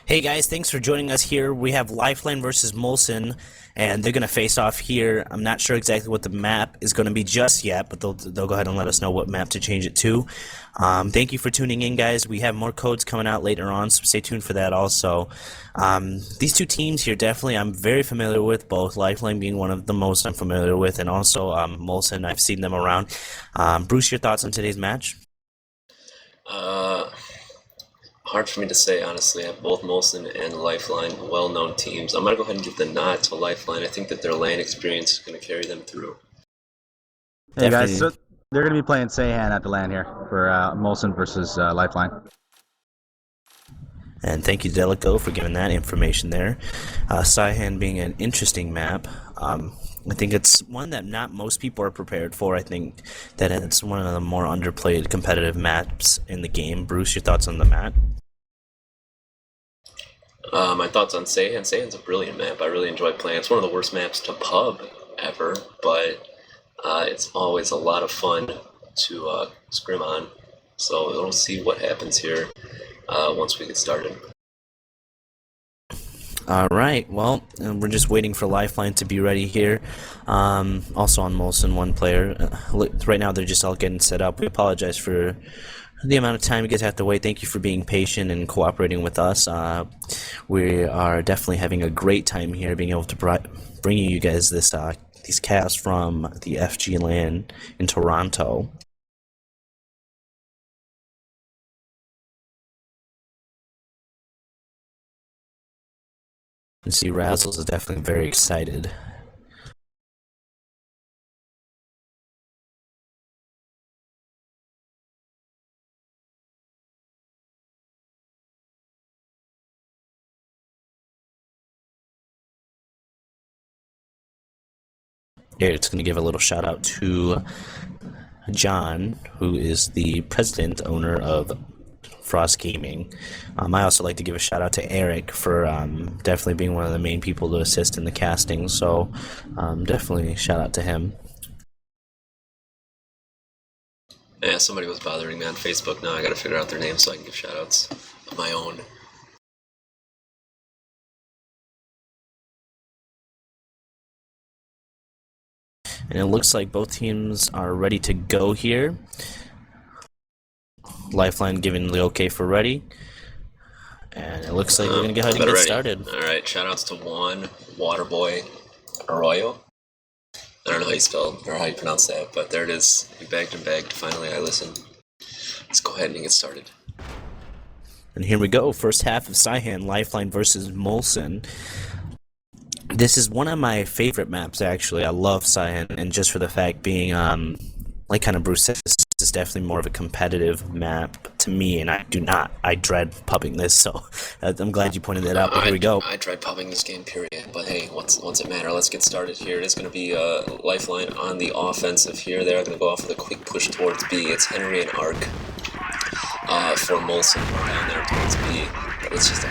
Hey guys, thanks for joining us here. We have LifeLine versus Molson, and they're going to face off here. I'm not sure exactly what the map is going to be just yet, but they'll go ahead and let us know what map to change it to. Thank you for tuning in, guys. We have more codes coming out later on, so stay tuned for that also. These two teams here, definitely, I'm very familiar with, both LifeLine being one of the most I'm familiar with, and also Molson. I've seen them around. Bruce, your thoughts on today's match? Hard for me to say, honestly. I have both Molson and LifeLine well-known teams. I'm going to go ahead and give the nod to LifeLine. I think that their lane experience is going to carry them through. Hey guys, so they're going to be playing Seihan at the LAN here for Molson versus LifeLine. And thank you, Delico, for giving that information there. Seihan being an interesting map. I think it's one that not most people are prepared for. I think that it's one of the more underplayed competitive maps in the game. Bruce, your thoughts on the map? My thoughts on Seihan. Seihan's a brilliant map. I really enjoy playing. It's one of the worst maps to pub ever, but it's always a lot of fun to scrim on. So we'll see what happens here once we get started. Alright, well, we're just waiting for LifeLine to be ready here. Also on Molson, one player. Right now they're just all getting set up. We apologize for the amount of time you guys have to wait. Thank you for being patient and cooperating with us. We are definitely having a great time here, being able to bring you guys these casts from the FG LAN in Toronto. And see, Razzles is definitely very excited. Here, it's going to give a little shout out to John, who is the president owner of Frost Gaming. I also like to give a shout out to Eric for definitely being one of the main people to assist in the casting, so definitely shout out to him. Yeah, somebody was bothering me on Facebook. Now I gotta figure out their name so I can give shout outs of my own. And it looks like both teams are ready to go here. LifeLine giving the okay for ready. And it looks like we're going to go ahead and get started. Alright, shoutouts to Juan Waterboy Arroyo. I don't know how you spell or how you pronounce that, but there it is. He begged and begged. Finally, I listened. Let's go ahead and get started. And here we go. First half of Seihan, LifeLine versus Molson. This is one of my favorite maps, actually. I love Seihan, and just for the fact being, like kind of Bruce says, this is definitely more of a competitive map to me, and I dread pubbing this, so I'm glad you pointed that out, but here we go. I dread pubbing this game, period, but hey, what's it matter? Let's get started here. It is going to be LifeLine on the offensive here. They're going to go off with a quick push towards B. It's Henry and Ark for Molson down there towards B, but it's just a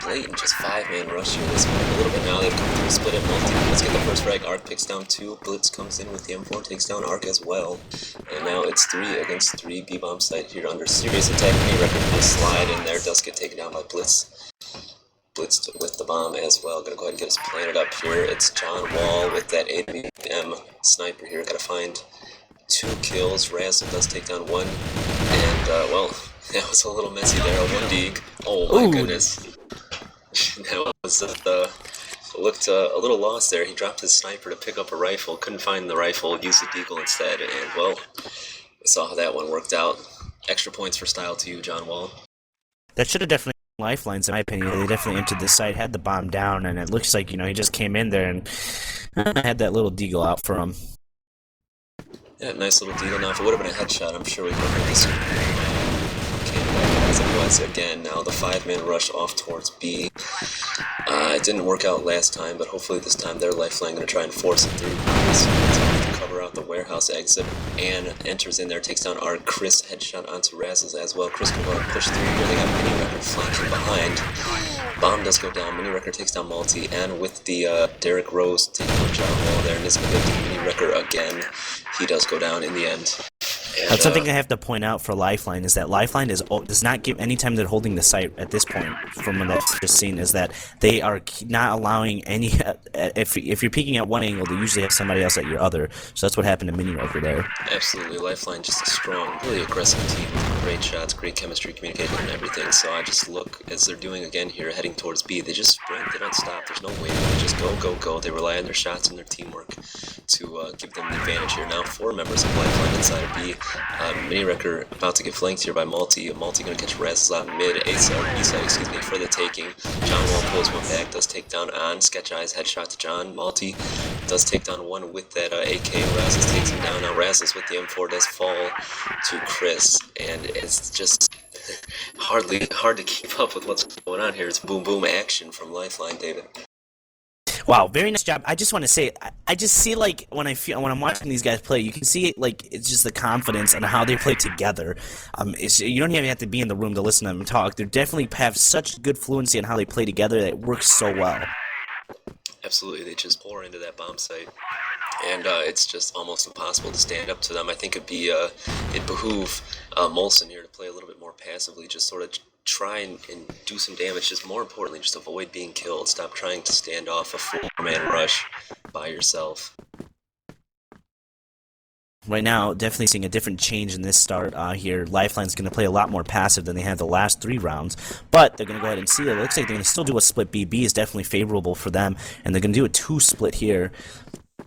blatant just 5-man rush here this one. A little bit now, they've come through, split it multi. Let's get the first frag. Ark picks down 2. Blitz comes in with the M4, takes down Ark as well. And now it's 3 against 3. B-bomb site here under serious attack. Record will slide in there, does get taken down by Blitz. Blitz with the bomb as well. Gonna go ahead and get us planted up here. It's John Wall with that AWM sniper here. Gotta find 2 kills. Razzle does take down 1. And, well, that was a little messy there. 1 deeg. Oh my goodness. That was looked a little lost there. He dropped his sniper to pick up a rifle, couldn't find the rifle, used the deagle instead, and well, we saw how that one worked out. Extra points for style to you, John Wall. That should have definitely been LifeLines, in my opinion. They definitely entered the site, had the bomb down, and it looks like, he just came in there and had that little deagle out for him. Yeah, nice little deagle. Now, if it would have been a headshot, I'm sure we could have heard this. As it was again. Now the 5-man rush off towards B. It didn't work out last time, but hopefully this time their LifeLine going to try and force it through. To cover out the warehouse exit. Ann enters in there, takes down Art. Chris headshot onto Razzles as well. Chris can go and push through here. They got Mini Record flanking behind. Bomb does go down. Mini Record takes down Multi, and with the Derek Rose taking on John Wall there, and it's going to go to Mini Record again. He does go down in the end. And, That's something I have to point out for LifeLine is that LifeLine does not give any time they're holding the site at this point. From what I've just seen, is that they are not allowing any. If you're peeking at one angle, they usually have somebody else at your other. So that's what happened to Mini Riker there. Absolutely, LifeLine just a strong, really aggressive team with great shots, great chemistry, communication, and everything. So I just look as they're doing again here, heading towards B. They just sprint. They don't stop. There's no waiting. They just go, go, go. They rely on their shots and their teamwork to give them the advantage here. Now 4 members of LifeLine inside of B. Mini Wrecker about to get flanked here by Multi. Multi going to catch Razzles out mid. B side, excuse me, for the taking. John Wall pulls one back, does take down on. Sketch Eyes headshot to John. Multi does take down one with that AK. Razzles takes him down. Now Razzles with the M4 does fall to Chris, and it's just hard to keep up with what's going on here. It's boom boom action from LifeLine, David. Wow, very nice job. I just want to say, I just see like when I'm watching these guys play, you can see like it's just the confidence and how they play together. You don't even have to be in the room to listen to them talk. They definitely have such good fluency in how they play together that it works so well. Absolutely, they just pour into that bomb site, and it's just almost impossible to stand up to them. I think it'd behoove Molson here to play a little bit more passively, just sort of try and do some damage. Just more importantly, just avoid being killed. Stop trying to stand off a 4-man rush by yourself. Right now, definitely seeing a different change in this start here. LifeLine's going to play a lot more passive than they had the last 3 rounds, but they're going to go ahead and see it. It looks like they're going to still do a split B. B is definitely favorable for them, and they're going to do a 2 split here.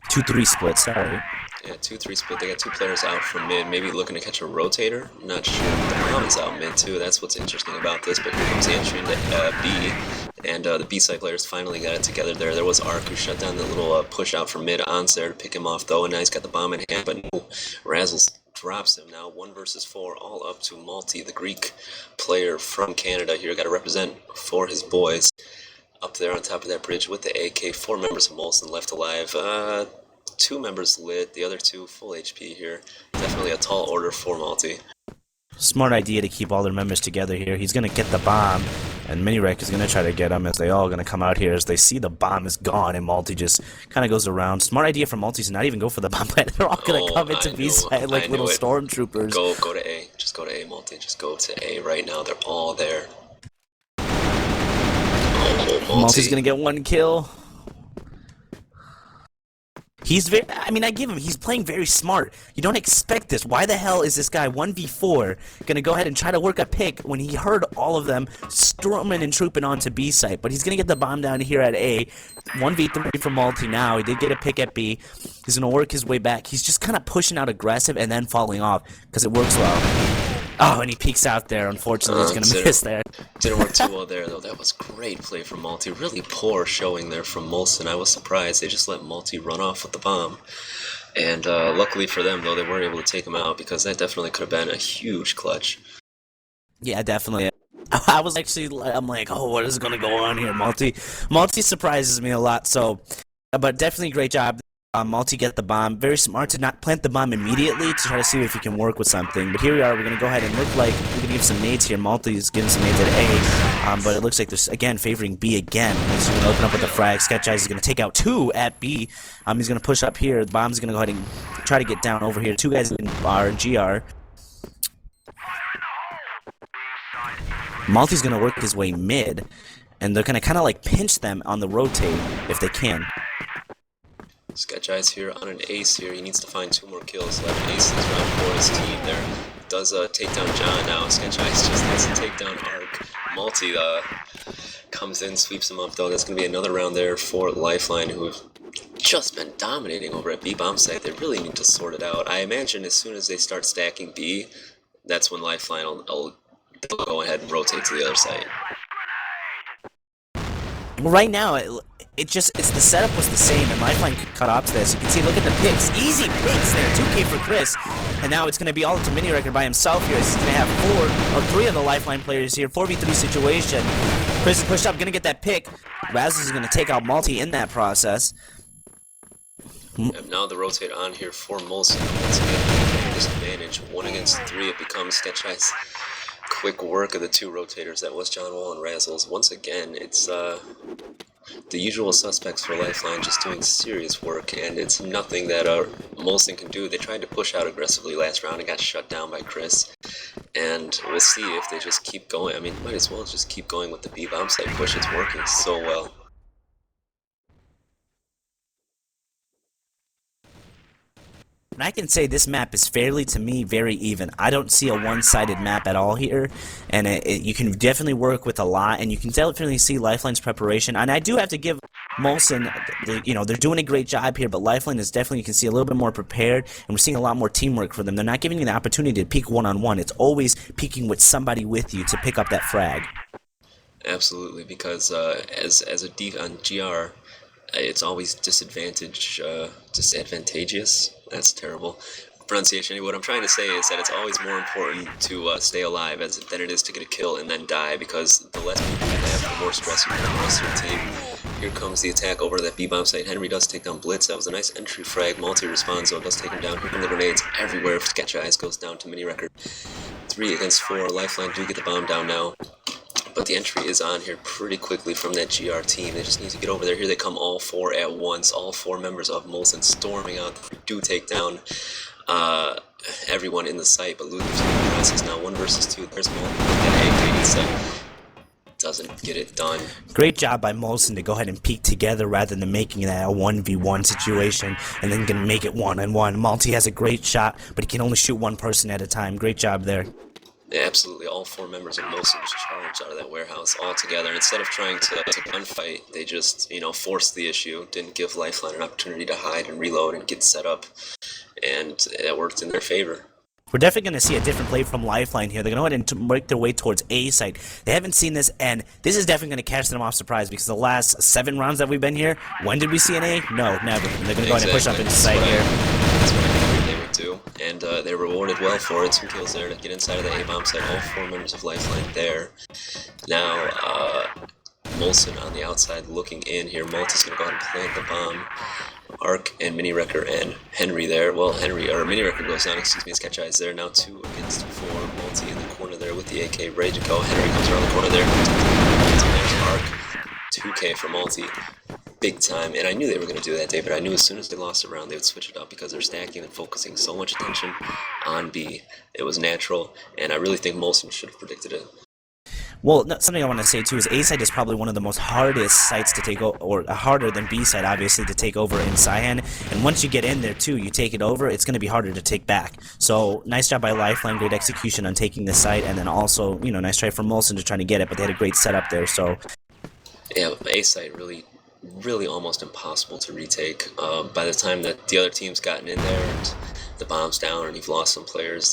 2-3 split, sorry. Yeah, 2-3 split. They got 2 players out from mid, maybe looking to catch a rotator. I'm not sure. The bomb is out mid too. That's what's interesting about this. But here comes Anshin to B, and the B side players finally got it together there. There was Ark who shut down the little push out from mid. On's there to pick him off though, and now he's got the bomb in hand. But no, Razzles drops him now. 1 versus 4, all up to Multi, the Greek player from Canada here. Got to represent for his boys. Up there on top of that bridge with the AK, 4 members of Molson left alive. 2 members lit, the other 2 full HP here. Definitely a tall order for Multi. Smart idea to keep all their members together here. He's going to get the bomb, and Mini-Wreck is going to try to get him as they all going to come out here as they see the bomb is gone, and Multi just kind of goes around. Smart idea for Multi to not even go for the bomb, but they're all going to come into B-side like little stormtroopers. Go to A. Just go to A, Multi. Just go to A right now. They're all there. Multi's going to get 1 kill. I give him, he's playing very smart. You don't expect this. Why the hell is this guy 1v4 gonna go ahead and try to work a pick when he heard all of them storming and trooping onto B site? But he's gonna get the bomb down here at A. 1v3 for Multi now. He did get a pick at B. He's gonna work his way back. He's just kind of pushing out aggressive and then falling off because it works well. Oh, and he peeks out there. Unfortunately, he's going to miss there. Didn't work too well there, though. That was great play from Multi. Really poor showing there from Molson. I was surprised. They just let Multi run off with the bomb. And luckily for them, though, they weren't able to take him out because that definitely could have been a huge clutch. Yeah, definitely. I was actually, I'm like, oh, what is going to go on here? Multi surprises me a lot, so, but definitely great job. Multi get the bomb. Very smart to not plant the bomb immediately to try to see if he can work with something. But here we are. We're going to go ahead and look like we're going to give some nades here. Multi's giving some nades at A. But it looks like there's, again, favoring B again. He's going to open up with the frag. Sketch Eyes is going to take out 2 at B. He's going to push up here. The bomb's going to go ahead and try to get down over here. 2 guys in R, GR. Multi's going to work his way mid. And they're going to kind of like pinch them on the rotate if they can. Sketch Eyes here on an ace here. He needs to find 2 more kills. Left aces round for his team there. Does take down John now. Sketch Eyes just needs to take down Ark. Multi comes in, sweeps him up though. That's going to be another round there for LifeLine, who have just been dominating over at B bomb site. They really need to sort it out. I imagine as soon as they start stacking B, that's when LifeLine will go ahead and rotate to the other side. Right now, it's the setup was the same, and LifeLine cut off to this. You can see, look at the picks. Easy picks there. 2K for Chris. And now it's going to be all up to Mini Wrecker by himself here. He's going to have 3 of the LifeLine players here. 4v3 situation. Chris is pushed up, going to get that pick. Razzles is going to take out Multi in that process. And now the rotate on here for Molson. Once again, disadvantage. 1 against 3 it becomes. Sketch Eyes. Quick work of the 2 rotators. That was John Wall and Razzles. Once again, it's The usual suspects for LifeLine just doing serious work, and it's nothing that Molson can do. They tried to push out aggressively last round and got shut down by Chris. And we'll see if they just keep going. I mean, might as well just keep going with the B-bomb site push. It's working so well. And I can say this map is fairly, to me, very even. I don't see a one-sided map at all here, and you can definitely work with a lot, and you can definitely see LifeLine's preparation. And I do have to give Molson, they're doing a great job here, but LifeLine is definitely, you can see, a little bit more prepared, and we're seeing a lot more teamwork for them. They're not giving you the opportunity to peek one-on-one. It's always peeking with somebody with you to pick up that frag. Absolutely, because as a D on GR, it's always disadvantageous. That's terrible pronunciation. What I'm trying to say is that it's always more important to stay alive than it is to get a kill and then die, because the less people you have, the more stress you put on the rest of your team. Here comes the attack over to that B-bomb site. Henry does take down Blitz. That was a nice entry frag. Multi-responds, though, does take him down. Here come the grenades everywhere. Sketch Eyes goes down to mini record. 3 against 4. LifeLine do get the bomb down now. But the entry is on here pretty quickly from that GR team. They just need to get over there. Here they come, all 4 at once. All 4 members of Molson storming out. They do take down everyone in the site, but losers in the process now. 1 versus 2. There's Molson. That doesn't get it done. Great job by Molson to go ahead and peek together rather than making that a 1v1 situation and then gonna make it 1-on-1. Malty has a great shot, but he can only shoot one person at a time. Great job there. Yeah, absolutely. All 4 members of Molson just charged out of that warehouse all together. Instead of trying to gunfight, they just, forced the issue, didn't give LifeLine an opportunity to hide and reload and get set up, and that worked in their favor. We're definitely going to see a different play from LifeLine here. They're going to go ahead and make their way towards A site. They haven't seen this, and this is definitely going to catch them off surprise, because the last 7 rounds that we've been here, when did we see an A? No, never. And they're going to go ahead and push up into site here. That's what I figured they would do, and they're rewarded well for it. 2 kills there to get inside of the A-bomb site. All 4 members of LifeLine there. Now, Molson on the outside looking in here. Malta's going to go ahead and plant the bomb. Arc and Mini Wrecker and Henry there. Well, Mini Wrecker goes down, Sketch Eyes there. Now 2 against 4. Multi in the corner there with the AK ready to go. Henry comes around the corner there. There's Arc. 2K for Multi. Big time. And I knew they were going to do that day, but I knew as soon as they lost a round, they would switch it up, because they're stacking and focusing so much attention on B. It was natural, and I really think Molson should have predicted it. Well, something I want to say too is A site is probably one of the most hardest sites to take over, or harder than B site, obviously, to take over in Cyan. And once you get in there too, you take it over, it's going to be harder to take back. So nice job by LifeLine, great execution on taking the site, and then also, nice try from Molson to try to get it, but they had a great setup there. So yeah, A site really almost impossible to retake. By the time that the other team's gotten in there and the bomb's down and you've lost some players,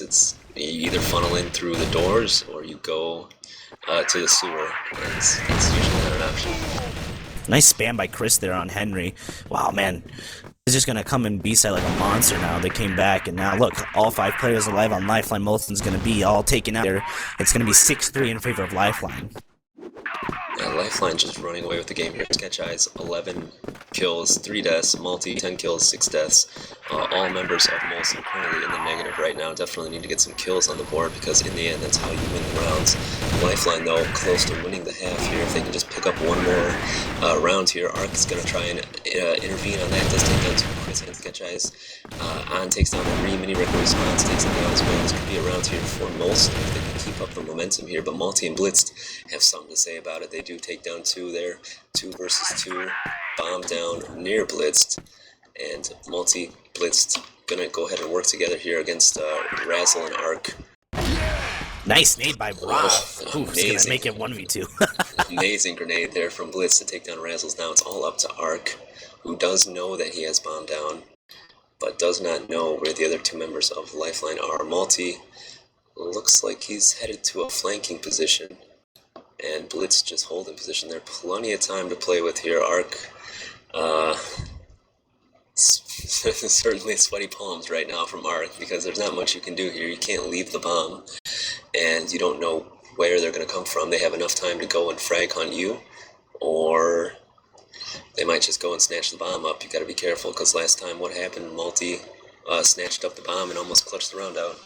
you either funnel in through the doors or you go to the sewer. It's usually not an option. Nice spam by Chris there on Henry. Wow, man. He's just going to come and B-side like a monster now. They came back, and now, look, all 5 players alive on LifeLine. Molson's going to be all taken out there. It's going to be 6-3 in favor of LifeLine. Yeah, LifeLine just running away with the game here. Sketch Eyes, 11 kills, 3 deaths. Multi, 10 kills, 6 deaths. All members of Molson currently in the negative right now. Definitely need to get some kills on the board, because in the end, that's how you win the rounds. LifeLine, though, close to winning the half here. If they can just pick up one more round here, Arc is going to try and intervene on that. Does take down 2 Chris and Sketch Eyes. On takes down 3. Mini Record response takes him down as well. This could be a round here for Molson if they can keep up the momentum here. But Multi and Blitz have something to say about it. They do take down 2 there. 2 versus 2. Bomb down near Blitzed. And Multi, Blitzed, gonna go ahead and work together here against Razzle and Arc. Nice nade by Rob. Ooh, Amazing. Gonna make it 1v2. Amazing grenade there from Blitz to take down Razzles. Now it's all up to Arc, who does know that he has bomb down, but does not know where the other 2 members of LifeLine are. Multi looks like he's headed to a flanking position, and Blitz just holding position there. Plenty of time to play with here. Arc, certainly sweaty palms right now from Arc, because there's not much you can do here. You can't leave the bomb, and you don't know where they're going to come from. They have enough time to go and frag hunt you, or they might just go and snatch the bomb up. You got to be careful, because last time what happened, Multi snatched up the bomb and almost clutched the round out.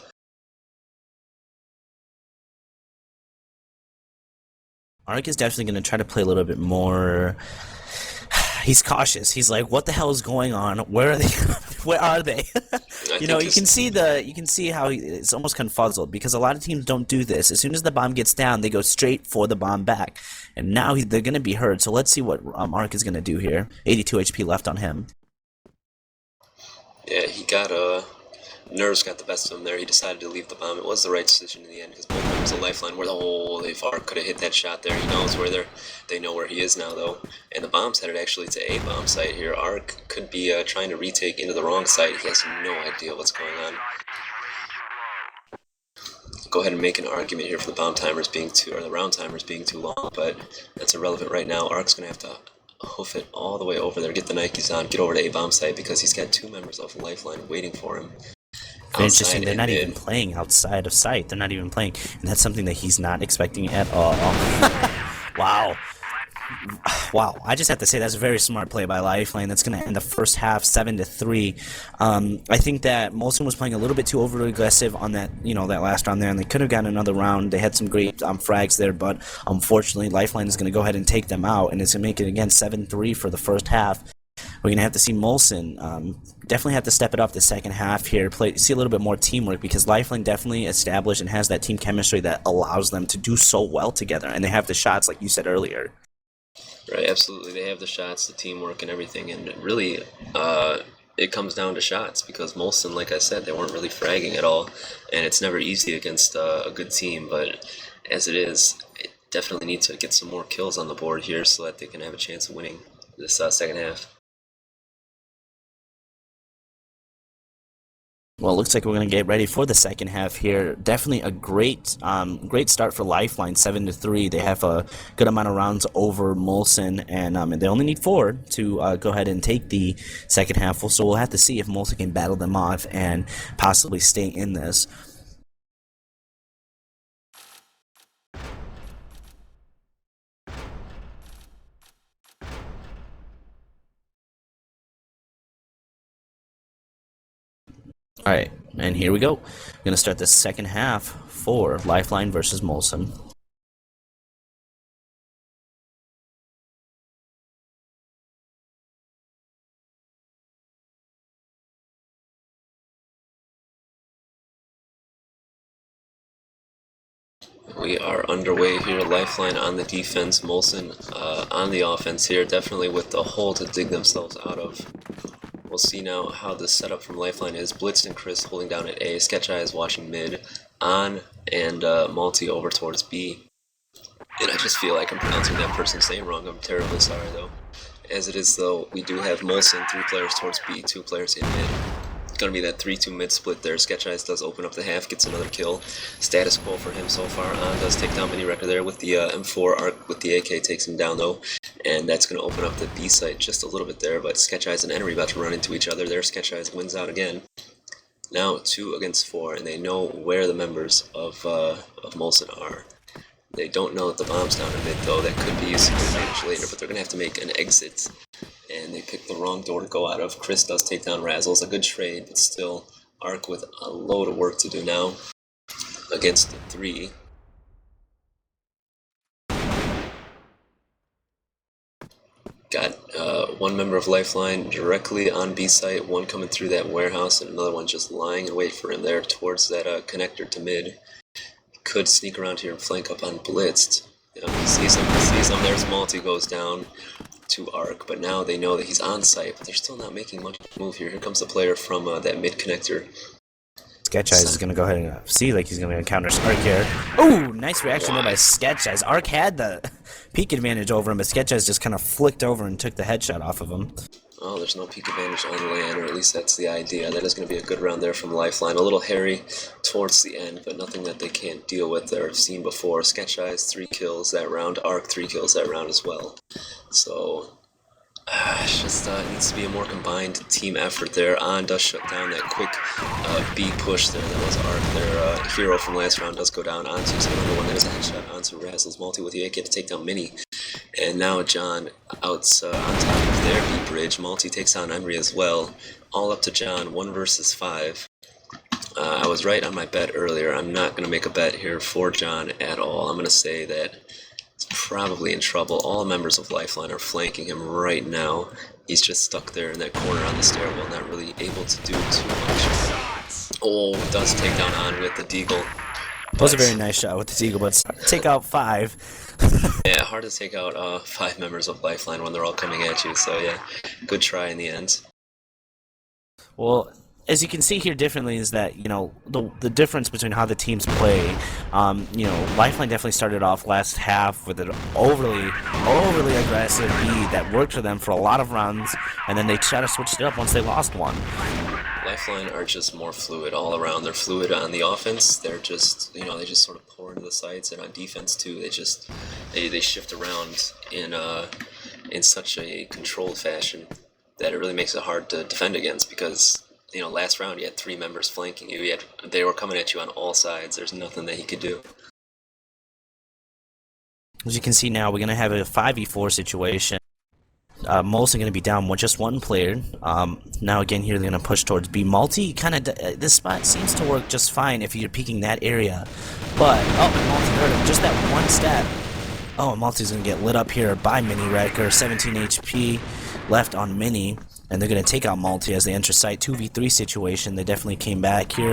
Arc is definitely going to try to play a little bit more He's cautious. He's like, "What the hell is going on? Where are they? Where are they?" You know, you can see how it's almost confuzzled because a lot of teams don't do this. As soon as the bomb gets down, they go straight for the bomb back, and now they're going to be hurt. So let's see what Ark is going to do here. 82 HP left on him. Yeah, he got nerves got the best of him there. He decided to leave the bomb. It was the right decision in the end because both members of Lifeline were if Ark could have hit that shot there, he knows where they know where he is now though. And the bomb's headed actually to a bomb site here. Ark could be trying to retake into the wrong site. He has no idea what's going on. Go ahead and make an argument here for the bomb timers being the round timers being too long, but that's irrelevant right now. Ark's gonna have to hoof it all the way over there, get the Nikes on, get over to a bomb site because he's got 2 members of Lifeline waiting for him. Interesting. They're not even playing outside of sight. They're not even playing, and that's something that he's not expecting at all. Wow. Wow. I just have to say that's a very smart play by Lifeline. That's going to end the first half 7-3. I think that Molson was playing a little bit too overly aggressive on that, that last round there, and they could have gotten another round. They had some great frags there, but unfortunately, Lifeline is going to go ahead and take them out, and it's going to make it again 7-3 for the first half. We're going to have to see Molson definitely have to step it up the second half here, see a little bit more teamwork because Lifeline definitely established and has that team chemistry that allows them to do so well together, and they have the shots like you said earlier. Right, absolutely. They have the shots, the teamwork, and everything, and really it comes down to shots because Molson, like I said, they weren't really fragging at all, and it's never easy against a good team, but as it is, it definitely need to get some more kills on the board here so that they can have a chance of winning this second half. Well, it looks like we're going to get ready for the second half here. Definitely a great start for Lifeline, 7-3. They have a good amount of rounds over Molson, and they only need 4 to go ahead and take the second half. So we'll have to see if Molson can battle them off and possibly stay in this. Alright, and here we go. We're going to start the second half for Lifeline versus Molson. We are underway here. Lifeline on the defense, Molson on the offense here, definitely with the hole to dig themselves out of. We'll see now how the setup from Lifeline is. Blitzed and Chris holding down at A. Sketch Eye is watching mid. On and Malty over towards B. And I just feel like I'm pronouncing that person's name wrong. I'm terribly sorry though. As it is though, we do have Molson, 3 players towards B, 2 players in mid. Gonna be that 3-2 mid split there. Sketch Eyes does open up the half, gets another kill. Status quo for him so far. On does take down Mini Wrecker there with the M4. Arc with the AK takes him down though. And that's going to open up the B site just a little bit there, but Sketch Eyes and Enemy about to run into each other there. Sketch Eyes wins out again. Now 2 against 4, and they know where the members of Molson are. They don't know that the bomb's down in mid though. That could be used to their advantage later, but they're going to have to make an exit. And they pick the wrong door to go out of. Chris does take down Razzles, a good trade, but still Arc with a load of work to do now against the 3. Got 1 member of Lifeline directly on B site, 1 coming through that warehouse, and another one just lying in wait for him there towards that connector to mid. Could sneak around here and flank up on Blitzed. He sees him, there's Malty goes down to Arc, but now they know that he's on site, but they're still not making much move here. Here comes the player from that mid connector. Sketch Eyes is going to go ahead and see like he's going to counter Arc here. Oh, nice reaction there by Sketch Eyes. Arc had the peak advantage over him, but Sketch Eyes just kind of flicked over and took the headshot off of him. Oh, there's no peak advantage on land, or at least that's the idea. That is going to be a good round there from Lifeline. A little hairy towards the end, but nothing that they can't deal with or have seen before. Sketch Eyes, 3 kills that round. Arc, 3 kills that round as well. So it just needs to be a more combined team effort there. On does shut down that quick B push there. That was Arc. Their hero from last round does go down. Onto another one. There's a headshot onto Razzles. Multi with the AK to take down Mini. And now John on top of their B bridge. Multi takes down Emery as well. All up to John, 1 versus 5. I was right on my bet earlier. I'm not going to make a bet here for John at all. I'm going to say that probably in trouble. All members of LifeLine are flanking him right now. He's just stuck there in that corner on the stairwell, not really able to do too much. Oh, does take down On with the deagle. That was a very nice shot with the deagle, but take out 5. Yeah, hard to take out 5 members of LifeLine when they're all coming at you, so yeah, good try in the end. Well, as you can see here differently is that, you know, the difference between how the teams play, you know, LifeLine definitely started off last half with an overly aggressive beat that worked for them for a lot of runs, and then they tried to switch it up once they lost one. LifeLine are just more fluid all around. They're fluid on the offense. They're just, you know, they just sort of pour into the sights, and on defense too. They shift around in such a controlled fashion that it really makes it hard to defend against because, you know, last round you had 3 members flanking you. They were coming at you on all sides. There's nothing that he could do. As you can see now, we're going to have a 5v4 situation. Molson going to be down with just 1 player. Now again here they're going to push towards B. Multi kind of, this spot seems to work just fine if you're peeking that area. But, Multi heard him, just that one step. Oh, Multi's going to get lit up here by Mini Wrecker, 17 HP left on Mini. And they're going to take out Multi as they enter site. 2v3 situation. They definitely came back here,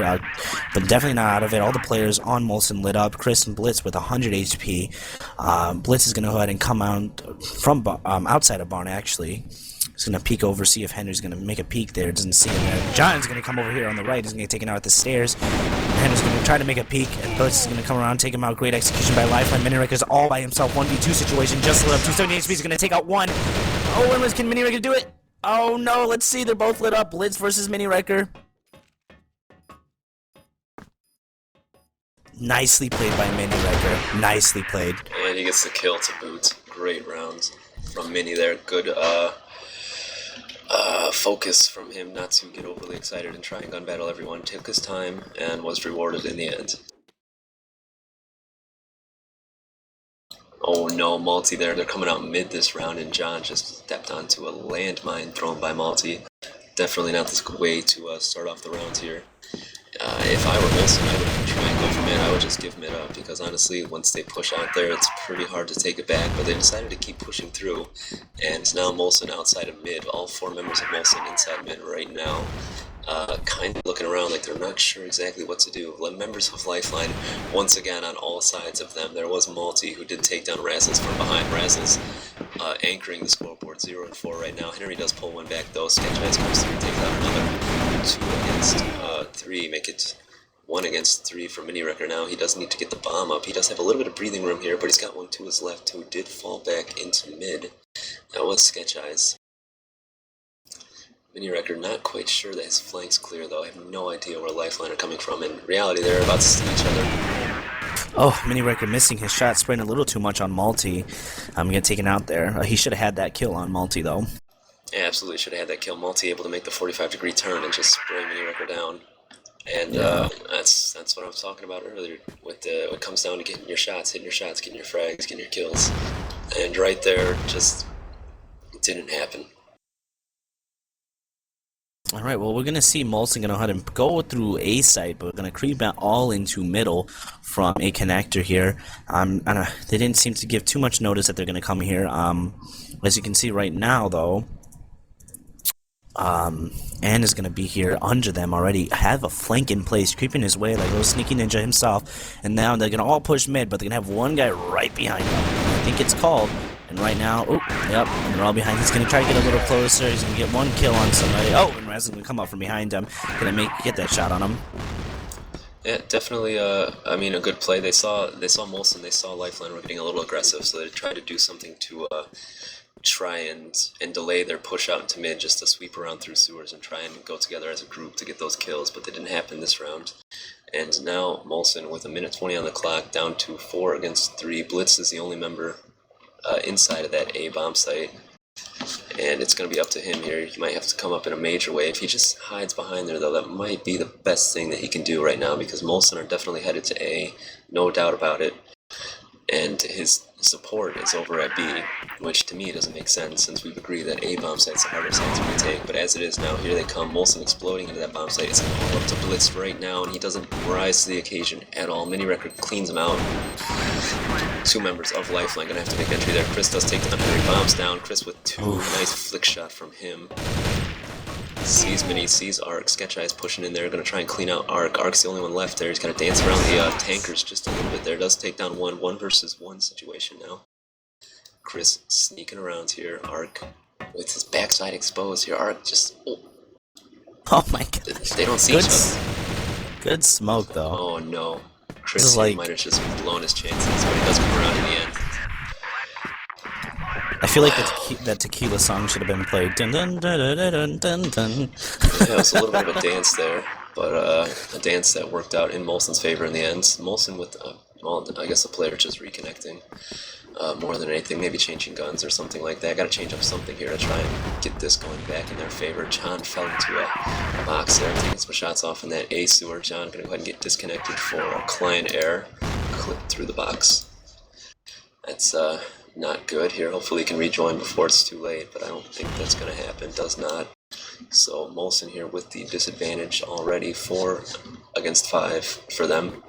but definitely not out of it. All the players on Molson lit up. Chris and Blitz with 100 HP. Blitz is going to go ahead and come out from outside of barn, actually. He's going to peek over, see if Henry's going to make a peek there. Doesn't see him there. John's going to come over here on the right. He's going to get taken out at the stairs. Henry's going to try to make a peek, and Blitz is going to come around, take him out. Great execution by LifeLine. Miniwrecker's all by himself. 1v2 situation. Just lit up. 270 HP. He's going to take out 1. Oh, and can Miniwrecker do it? Oh no, let's see, they're both lit up. Blitz versus Mini Wrecker. Nicely played by Mini Wrecker. Nicely played. And he gets the kill to boot. Great round from Mini there. Good focus from him not to get overly excited and try and gun battle everyone. Took his time and was rewarded in the end. Oh no, Multi there. They're coming out mid this round, and John just stepped onto a landmine thrown by Multi. Definitely not the way to start off the round here. If I were Molson, I wouldn't try and go for mid. I would just give mid up, because honestly, once they push out there, it's pretty hard to take it back. But they decided to keep pushing through, and now Molson outside of mid. All 4 members of Molson inside mid right now. Kind of looking around like they're not sure exactly what to do. Members of LifeLine, once again, on all sides of them. There was Multi, who did take down Razzles from behind. Razzles anchoring the scoreboard 0-4 right now. Henry does pull one back, though. Sketcheyes comes through, takes out another 2 against 3, make it 1 against 3 for Mini Wrecker now. He does need to get the bomb up. He does have a little bit of breathing room here, but he's got 1 to his left, who did fall back into mid. That was Sketcheyes. Mini Wrecker not quite sure that his flank's clear, though. I have no idea where LifeLine are coming from. In reality, they're about to see each other. Oh, Mini Wrecker missing his shot, spraying a little too much on Multi. I'm getting taken out there. He should have had that kill on Multi, though. Yeah, absolutely should have had that kill. Multi able to make the 45-degree turn and just spray Mini Wrecker down. And that's what I was talking about earlier. With it comes down to getting your shots, hitting your shots, getting your frags, getting your kills. And right there, just didn't happen. Alright, well, we're going to see Molson going to go ahead and go through A site, but we're going to creep out all into middle from a connector here. They didn't seem to give too much notice that they're going to come here. As you can see right now, though, Ann is going to be here under them already, have a flank in place, creeping his way like a little sneaky ninja himself. And now they're going to all push mid, but they're going to have one guy right behind them. I think it's called. And right now, and they're all behind. He's going to try to get a little closer. He's going to get 1 kill on somebody. Oh, and Raz is going to come up from behind him. Going to get that shot on him. Yeah, definitely, I mean, a good play. They saw Molson, they saw LifeLine were getting a little aggressive, so they tried to do something to try and delay their push out into mid, just to sweep around through sewers and try and go together as a group to get those kills, but they didn't happen this round. And now Molson, with 1:20 on the clock, down to 4 against 3. Blitz is the only member inside of that A bomb site, and it's going to be up to him here. He might have to come up in a major way. If he just hides behind there, though, that might be the best thing that he can do right now, because Molson are definitely headed to A, no doubt about it, and his support is over at B, which to me doesn't make sense, since we've agreed that A bomb site's the harder site to retake. But as it is now, here they come. Molson exploding into that bomb site. It's all up to Blitz right now, and he doesn't rise to the occasion at all. Mini Wrecker cleans him out. two members of LifeLine gonna have to make entry there. Chris does take down Henry, bombs down. Chris with two, nice flick shot from him. Sees Mini, sees Arc. Sketch Eye is pushing in there, gonna try and clean out Arc. Arc's the only one left there. He's gonna dance around the tankers just a little bit there. Does take down one versus one situation now. Chris sneaking around here. Arc with his backside exposed here. Arc just Oh my god. They don't see each other. Good smoke though. Oh no. Chris might have just blown his chances, but he does come around in the end. I feel like that tequila song should have been played. Dun, dun, dun, dun, dun, dun, dun. Yeah, it was a little bit of a dance there, but a dance that worked out in Molson's favor in the end. Molson with, well, I guess the player just reconnecting more than anything, maybe changing guns or something like that. Got to change up something here to try and get this going back in their favor. John fell into a box there, taking some shots off in that A sewer. John gonna go ahead and get disconnected for a client error, clipped through the box. That's not good here. Hopefully he can rejoin before it's too late, but I don't think that's going to happen. Does not. So Molson here with the disadvantage already, 4 against 5 for them.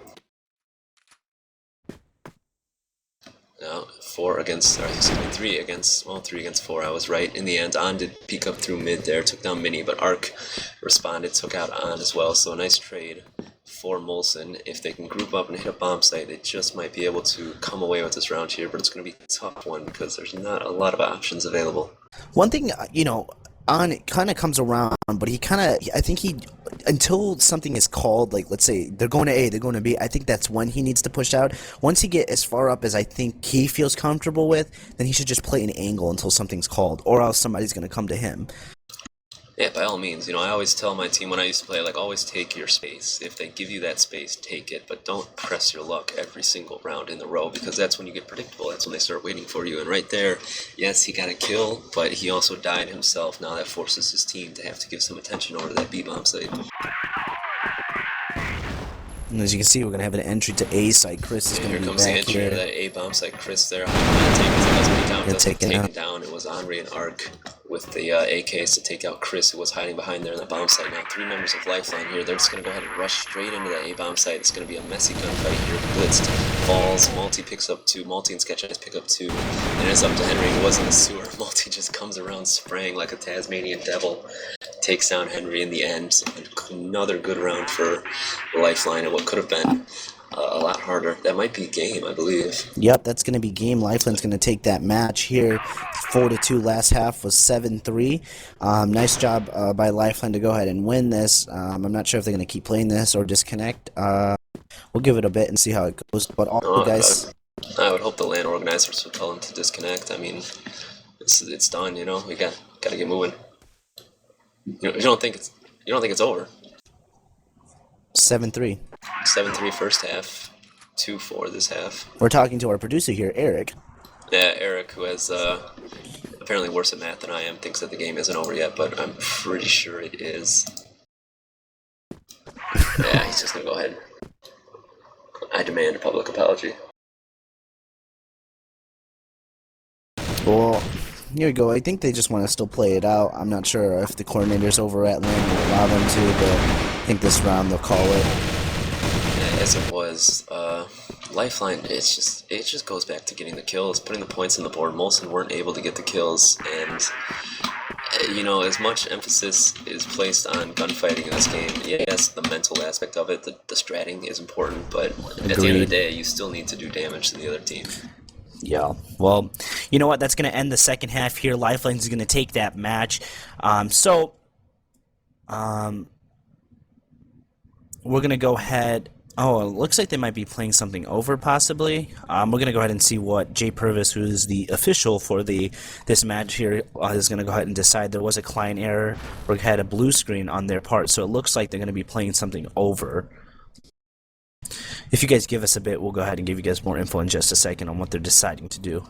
Now 3 against 4. I was right in the end. On did peek up through mid there, took down Mini, but Arc responded, took out On as well. So a nice trade for Molson. If they can group up and hit a bomb site, they just might be able to come away with this round here, but it's going to be a tough one because there's not a lot of options available. One thing, On kind of comes around, but I think until something is called, like let's say they're going to A, they're going to B, I think that's when he needs to push out. Once he get as far up as I think he feels comfortable with, then he should just play an angle until something's called, or else somebody's going to come to him. Yeah, by all means. I always tell my team when I used to play, like, always take your space. If they give you that space, take it, but don't press your luck every single round in the row, because that's when you get predictable. That's when they start waiting for you. And right there, yes, he got a kill, but he also died himself. Now that forces his team to have to give some attention over to that B-bomb site. And as you can see, we're going to have an entry to A site. Chris is going to be back here. Here comes the entry to that A-bomb site. Chris there. Doesn't take it down. It was Henry and Arc with the AKs to take out Chris, who was hiding behind there in the bomb site. Now 3 members of LifeLine here. They're just going to go ahead and rush straight into that A-bomb site. It's going to be a messy gunfight here. Blitzed, falls. Multi picks up 2. Multi and Sketch Eyes pick up 2. And it's up to Henry, who was in the sewer. Multi just comes around spraying like a Tasmanian devil. Takes down Henry in the end. Another good round for LifeLine, and what could have been a lot harder. That might be game, I believe. Yep, that's going to be game. LifeLine's going to take that match here. 4-2. Last half was 7-3. Nice job by LifeLine to go ahead and win this. I'm not sure if they're going to keep playing this or disconnect. We'll give it a bit and see how it goes. But all guys, I would hope the LAN organizers would tell them to disconnect. I mean, it's done. We got to get moving. You don't think it's over? 7-3. 7-3 first half, 2-4 this half. We're talking to our producer here, Eric. Yeah, Eric, who has apparently worse at math than I am, thinks that the game isn't over yet, but I'm pretty sure it is. Yeah, he's just gonna go ahead. I demand a public apology. Well, here we go. I think they just want to still play it out. I'm not sure if the coordinators over at LAN will allow them to, but I think this round they'll call it. Yeah, as it was, LifeLine, it just goes back to getting the kills, putting the points on the board. Molson weren't able to get the kills, and as much emphasis is placed on gunfighting in this game, yes, the mental aspect of it, the stratting is important, but at the end of the day, you still need to do damage to the other team. Yeah, well, you know what? That's going to end the second half here. LifeLine is going to take that match. We're going to go ahead. Oh, it looks like they might be playing something over, possibly. We're going to go ahead and see what Jay Purvis, who is the official for this match here, is going to go ahead and decide. There was a client error or had a blue screen on their part, so it looks like they're going to be playing something over. If you guys give us a bit, we'll go ahead and give you guys more info in just a second on what they're deciding to do.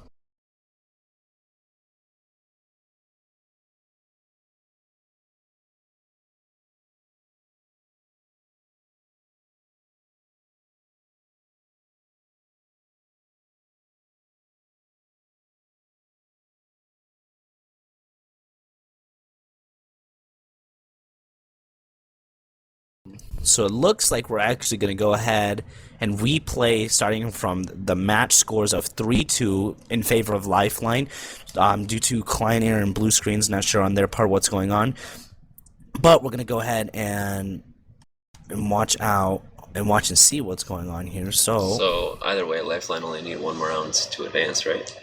So it looks like we're actually going to go ahead and replay starting from the match scores of 3-2 in favor of LifeLine due to client error and blue screens. Not sure on their part what's going on. But we're going to go ahead and watch and see what's going on here. So either way, LifeLine only need one more round to advance, right?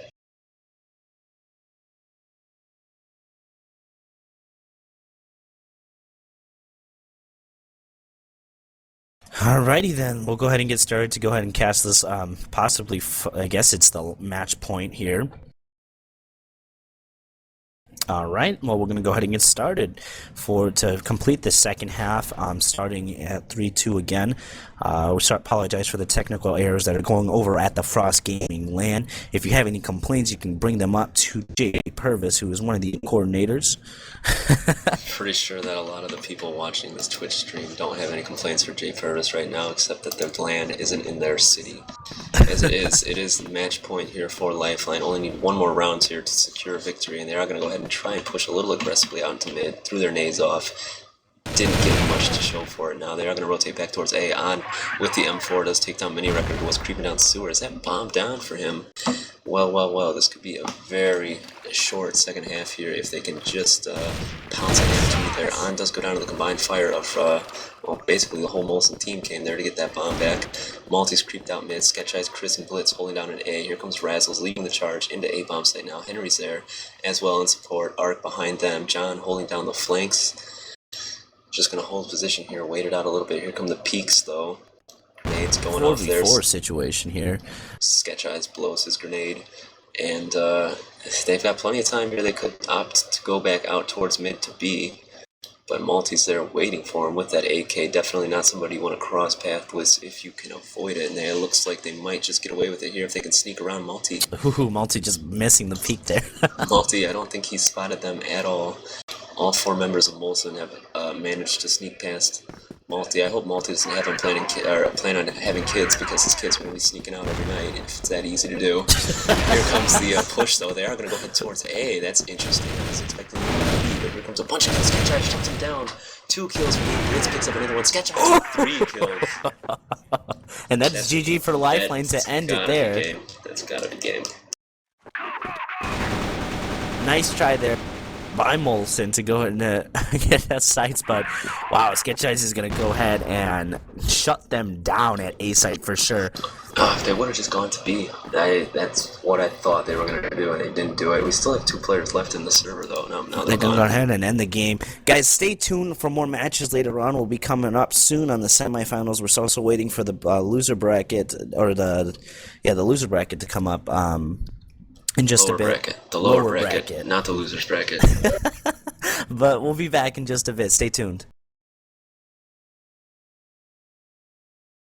Alrighty then, we'll go ahead and get started to go ahead and cast this, possibly, I guess it's the match point here. Alright, well, we're going to go ahead and get started to complete the second half, starting at 3-2 again. Apologize for the technical errors that are going over at the Frost Gaming LAN. If you have any complaints, you can bring them up to Jay Purvis, who is one of the coordinators. Pretty sure that a lot of the people watching this Twitch stream don't have any complaints for Jay Purvis right now, except that their LAN isn't in their city. As it is the match point here for LifeLine. Only need one more round here to secure a victory, and they are going to go ahead and try and push a little aggressively out into mid, threw their nades off. Didn't get much to show for it. Now they are going to rotate back towards A on with the M4. Does take down Mini Record, who was creeping down sewer. Is that bomb down for him? Well, this could be a very short second half here if they can just pounce an empty there. On does go down to the combined fire of, well, basically the whole Molson team came there to get that bomb back. Malty's creeped out mid. Sketch Eyes, Chris, and Blitz holding down an A. Here comes Razzles leading the charge into A bomb site now. Henry's there as well in support. Arc behind them. John holding down the flanks. Just going to hold position here, wait it out a little bit. Here come the peaks, though. Grenades going off there. 4v4 situation here. Sketch Eyes blows his grenade. And they've got plenty of time here. They could opt to go back out towards mid to B. But Malty's there waiting for him with that AK. Definitely not somebody you want to cross path with if you can avoid it. And it looks like they might just get away with it here if they can sneak around Malty. Ooh, Malty just missing the peak there. Malty, I don't think he spotted them at all. All four members of Molson have managed to sneak past Malty. I hope Malty doesn't have him plan on having kids, because his kids are going to be sneaking out every night if it's that easy to do. Here comes the push, though. They are going to go head towards A. That's interesting. I was expecting them to be, but here comes a bunch of kills. Sketch Eyes shuts him down. 2 kills for me. Blitz picks up another one. Sketch Eyes 3 kills. And that's GG for LifeLine to end it there. That's gotta be game. Nice try there by Molson to go ahead and get that sights, but wow, Sketch Eyes is going to go ahead and shut them down at A site for sure. If they would have just gone to B, that's what I thought they were going to do, and they didn't do it. We still have 2 players left in the server, though. No, they're going to go ahead and end the game. Guys, stay tuned for more matches later on. We'll be coming up soon on the semifinals. We're also waiting for the loser bracket, or the loser bracket to come up. In just a bit. Bracket. The lower bracket, not the loser's bracket. But we'll be back in just a bit. Stay tuned.